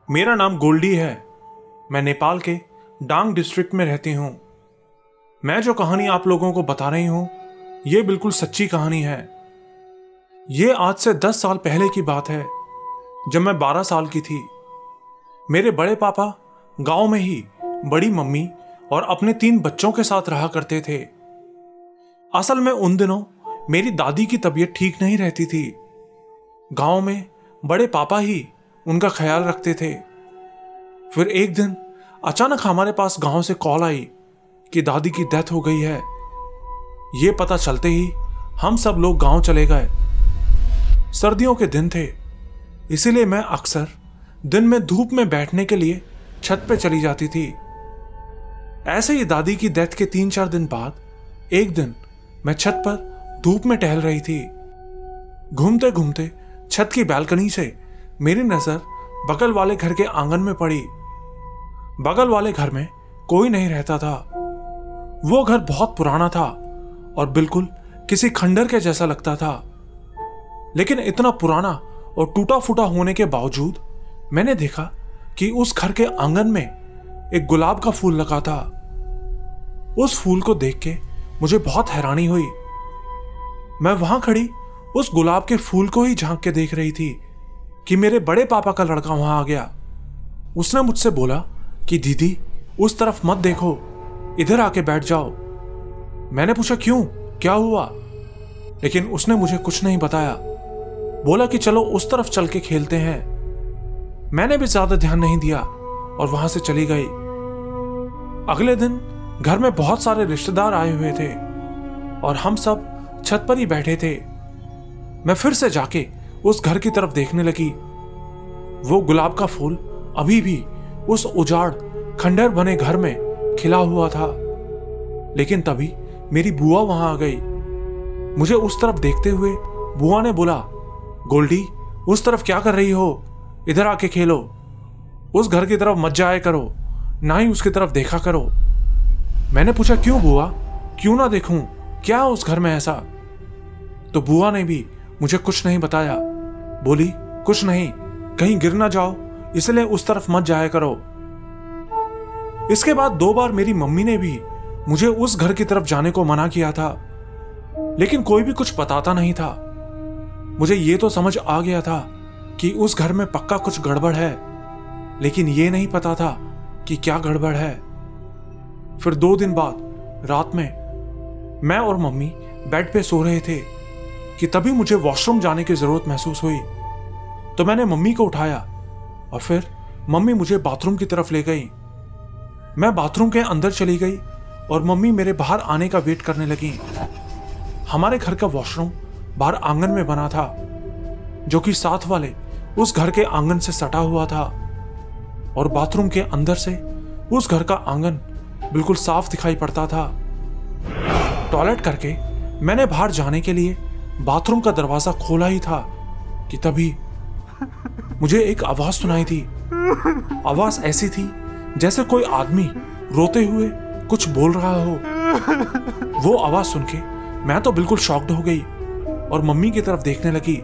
मेरा नाम गोल्डी है। मैं नेपाल के डांग डिस्ट्रिक्ट में रहती हूँ। मैं जो कहानी आप लोगों को बता रही हूँ ये बिल्कुल सच्ची कहानी है। ये आज से 10 साल पहले की बात है, जब मैं 12 साल की थी। मेरे बड़े पापा गांव में ही बड़ी मम्मी और अपने 3 बच्चों के साथ रहा करते थे। असल में उन दिनों मेरी दादी की तबीयत ठीक नहीं रहती थी। गांव में बड़े पापा ही उनका ख्याल रखते थे। फिर एक दिन अचानक हमारे पास गांव से कॉल आई कि दादी की डेथ हो गई है। ये पता चलते ही हम सब लोग गांव चले गए। सर्दियों के दिन थे, इसीलिए मैं अक्सर दिन में धूप में बैठने के लिए छत पे चली जाती थी। ऐसे ही दादी की डेथ के 3-4 दिन बाद एक दिन मैं छत पर धूप में टहल रही थी। घूमते घूमते छत की बालकनी से मेरी नजर बगल वाले घर के आंगन में पड़ी। बगल वाले घर में कोई नहीं रहता था। वो घर बहुत पुराना था और बिल्कुल किसी खंडर के जैसा लगता था। लेकिन इतना पुराना और टूटा फूटा होने के बावजूद मैंने देखा कि उस घर के आंगन में एक गुलाब का फूल लगा था। उस फूल को देख के मुझे बहुत हैरानी हुई। मैं वहां खड़ी उस गुलाब के फूल को ही झांक के देख रही थी कि मेरे बड़े पापा का लड़का वहां आ गया। उसने मुझसे बोला कि दीदी उस तरफ मत देखो, इधर आके बैठ जाओ। मैंने पूछा क्यों, क्या हुआ? लेकिन उसने मुझे कुछ नहीं बताया। बोला कि चलो उस तरफ चल के खेलते हैं। मैंने भी ज्यादा ध्यान नहीं दिया और वहां से चली गई। अगले दिन घर में बहुत सारे रिश्तेदार आए हुए थे और हम सब छत पर ही बैठे थे। मैं फिर से जाके उस घर की तरफ देखने लगी। वो गुलाब का फूल अभी भी उस उजाड़ खंडर बने घर में खिला हुआ था। लेकिन तभी मेरी बुआ वहां आ गई। मुझे उस तरफ देखते हुए बुआ ने बोला, गोल्डी उस तरफ क्या कर रही हो, इधर आके खेलो। उस घर की तरफ मत जाया करो, ना ही उसकी तरफ देखा करो। मैंने पूछा क्यों बुआ, क्यों ना देखूं, क्या है उस घर में ऐसा? तो बुआ ने भी मुझे कुछ नहीं बताया। बोली कुछ नहीं, कहीं गिर ना जाओ, इसलिए उस तरफ मत जाया करो। इसके बाद 2 बार मेरी मम्मी ने भी मुझे उस घर की तरफ जाने को मना किया था, लेकिन कोई भी कुछ बताता नहीं था। मुझे ये तो समझ आ गया था कि उस घर में पक्का कुछ गड़बड़ है, लेकिन ये नहीं पता था कि क्या गड़बड़ है। फिर 2 दिन बाद रात में मैं और मम्मी बेड पे सो रहे थे कि तभी मुझे वॉशरूम जाने की जरूरत महसूस हुई। तो मैंने मम्मी को उठाया और फिर मम्मी मुझे बाथरूम की तरफ ले गई। मैं बाथरूम के अंदर चली गई और मम्मी मेरे बाहर आने का वेट करने लगी। हमारे घर का वॉशरूम बाहर आंगन में बना था, जो कि साथ वाले उस घर के आंगन से सटा हुआ था, और बाथरूम के अंदर से उस घर का आंगन बिल्कुल साफ दिखाई पड़ता था। टॉयलेट करके मैंने बाहर जाने के लिए बाथरूम का दरवाजा खोला ही था कि तभी मुझे एक आवाज सुनाई दी। आवाज ऐसी थी जैसे कोई आदमी रोते हुए कुछ बोल रहा हो। वो आवाज सुन के मैं तो बिल्कुल शॉक्ड हो गई और मम्मी की तरफ देखने लगी,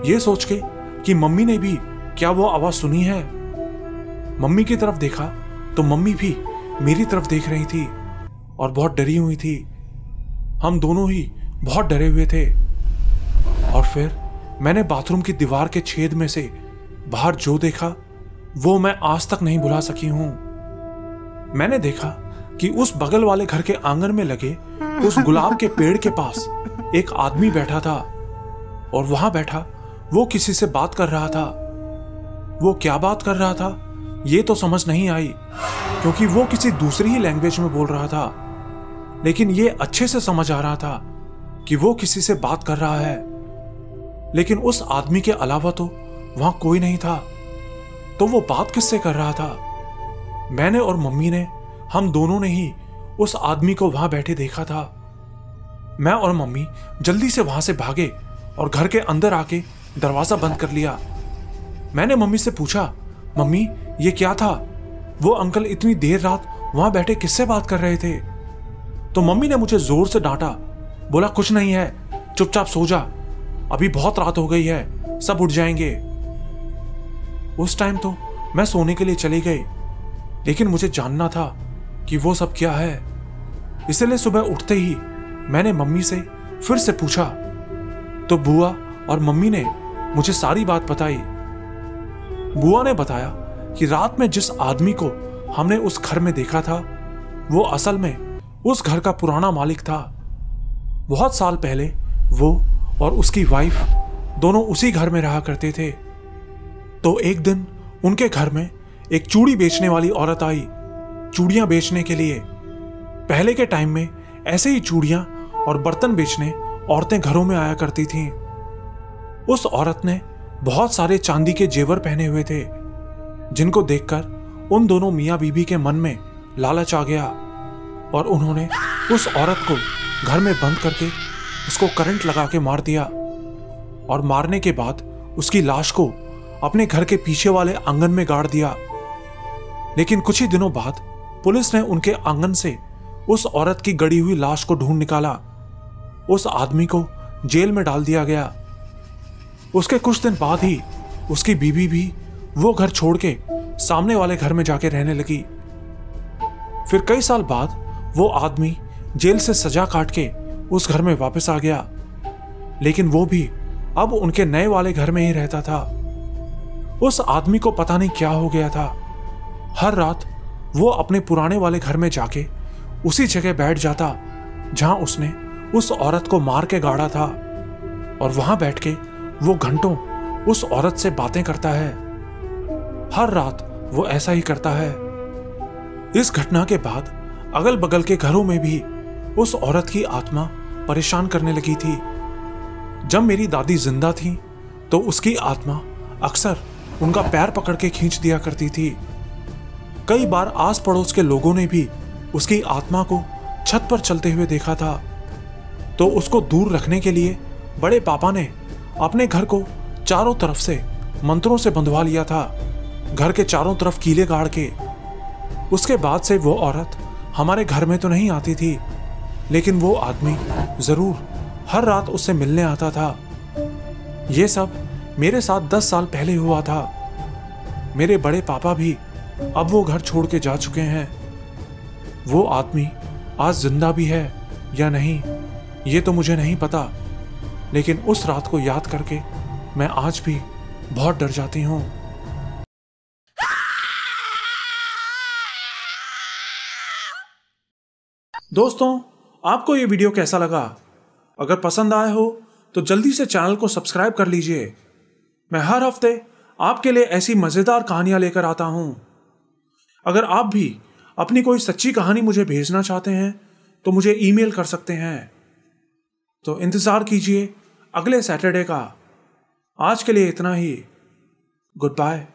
ये सोच के कि मम्मी ने भी क्या वो आवाज सुनी है। मम्मी की तरफ देखा तो मम्मी भी मेरी तरफ देख रही थी और बहुत डरी हुई थी। हम दोनों ही बहुत डरे हुए थे। और फिर मैंने बाथरूम की दीवार के छेद में से बाहर जो देखा वो मैं आज तक नहीं भुला सकी हूं। मैंने देखा कि उस बगल वाले घर के आंगन में लगे उस गुलाब के पेड़ के पास एक आदमी बैठा था और वहां बैठा वो किसी से बात कर रहा था। वो क्या बात कर रहा था ये तो समझ नहीं आई, क्योंकि वो किसी दूसरी ही लैंग्वेज में बोल रहा था, लेकिन ये अच्छे से समझ आ रहा था कि वो किसी से बात कर रहा है। लेकिन उस आदमी के अलावा तो वहां कोई नहीं था, तो वो बात किससे कर रहा था? मैंने और मम्मी ने, हम दोनों ने ही उस आदमी को वहां बैठे देखा था। मैं और मम्मी जल्दी से वहां से भागे और घर के अंदर आके दरवाजा बंद कर लिया। मैंने मम्मी से पूछा, मम्मी ये क्या था? वो अंकल इतनी देर रात वहां बैठे किससे बात कर रहे थे? तो मम्मी ने मुझे जोर से डांटा, बोला कुछ नहीं है, चुपचाप सो जा, अभी बहुत रात हो गई है, सब उठ जाएंगे। उस टाइम तो मैं सोने के लिए चली गई, लेकिन मुझे जानना था कि वो सब क्या है। इसलिए सुबह उठते ही मैंने मम्मी से फिर से पूछा, तो बुआ और मम्मी ने मुझे सारी बात बताई। बुआ ने बताया कि रात में जिस आदमी को हमने उस घर में देखा था, वो असल में उस घर का पुराना मालिक था। बहुत साल पहले वो और उसकी वाइफ दोनों उसी घर में रहा करते थे। तो एक दिन उनके घर में एक चूड़ी बेचने वाली औरत आई, चूड़ियां बेचने के लिए। पहले के टाइम में ऐसे ही चूड़ियां और बर्तन बेचने औरतें घरों में आया करती थीं। उस औरत ने बहुत सारे चांदी के जेवर पहने हुए थे, जिनको देखकर उन दोनों मियां बीबी के मन में लालच आ गया और उन्होंने उस औरत को घर में बंद करके उसको करंट लगा के मार दिया और मारने के बाद उसकी लाश को अपने घर के पीछे वाले आंगन में गाड़ दिया। लेकिन कुछ ही दिनों बाद पुलिस ने उनके आंगन से उस औरत की गड़ी हुई लाश को ढूंढ निकाला। उस आदमी को जेल में डाल दिया गया। उसके कुछ दिन बाद ही उसकी बीवी भी वो घर छोड़ के सामने वाले घर में जाके रहने लगी। फिर कई साल बाद वो आदमी जेल से सजा काट के उस घर में वापस आ गया, लेकिन वो भी अब उनके नए वाले घर में ही रहता था। उस आदमी को पता नहीं क्या हो गया था। हर रात वो अपने पुराने वाले घर में जाके उसी जगह बैठ जाता जहां उसने उस औरत को मार के गाड़ा था, और वहां बैठ के वो घंटों उस औरत से बातें करता है। हर रात वो ऐसा ही करता है। इस घटना के बाद अगल बगल के घरों में भी उस औरत की आत्मा परेशान करने लगी थी। जब मेरी दादी जिंदा थी तो उसकी आत्मा अक्सर उनका पैर पकड़ के खींच दिया करती थी। कई बार आस पड़ोस के लोगों ने भी उसकी आत्मा को छत पर चलते हुए देखा था। तो उसको दूर रखने के लिए बड़े पापा ने अपने घर को चारों तरफ से मंत्रों से बंधवा लिया था, घर के चारों तरफ कीले गाड़ के। उसके बाद से वो औरत हमारे घर में तो नहीं आती थी, लेकिन वो आदमी जरूर हर रात उससे मिलने आता था। ये सब मेरे साथ 10 साल पहले हुआ था। मेरे बड़े पापा भी अब वो घर छोड़ के जा चुके हैं। वो आदमी आज जिंदा भी है या नहीं ये तो मुझे नहीं पता, लेकिन उस रात को याद करके मैं आज भी बहुत डर जाती हूँ। दोस्तों, आपको ये वीडियो कैसा लगा? अगर पसंद आया हो तो जल्दी से चैनल को सब्सक्राइब कर लीजिए। मैं हर हफ्ते आपके लिए ऐसी मजेदार कहानियां लेकर आता हूं। अगर आप भी अपनी कोई सच्ची कहानी मुझे भेजना चाहते हैं तो मुझे ईमेल कर सकते हैं। तो इंतजार कीजिए अगले सैटरडे का। आज के लिए इतना ही। Good bye.